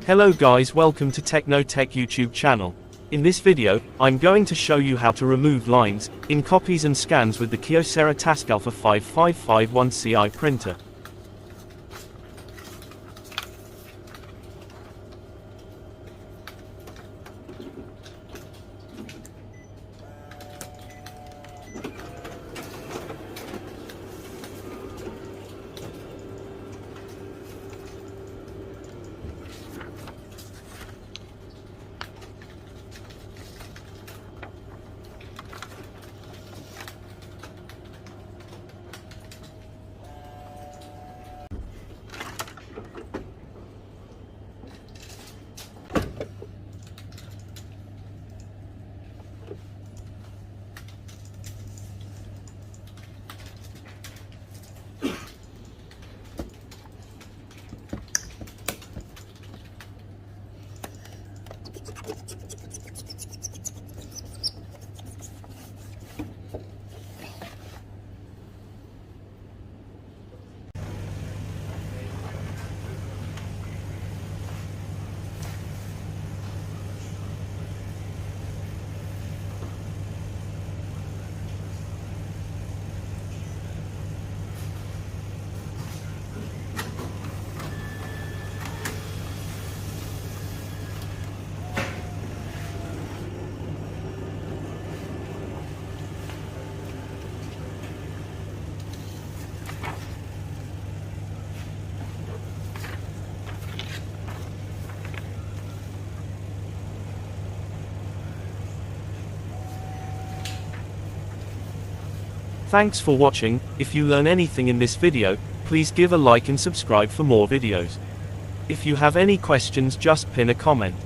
Hello guys, welcome to Techno Tech YouTube channel. In this video, I'm going to show you how to remove lines in copies and scans with the Kyocera TASKalfa 5551ci printer. Thanks for watching. If you learn anything in this video, please give a like and subscribe for more videos. If you have any questions, just pin a comment.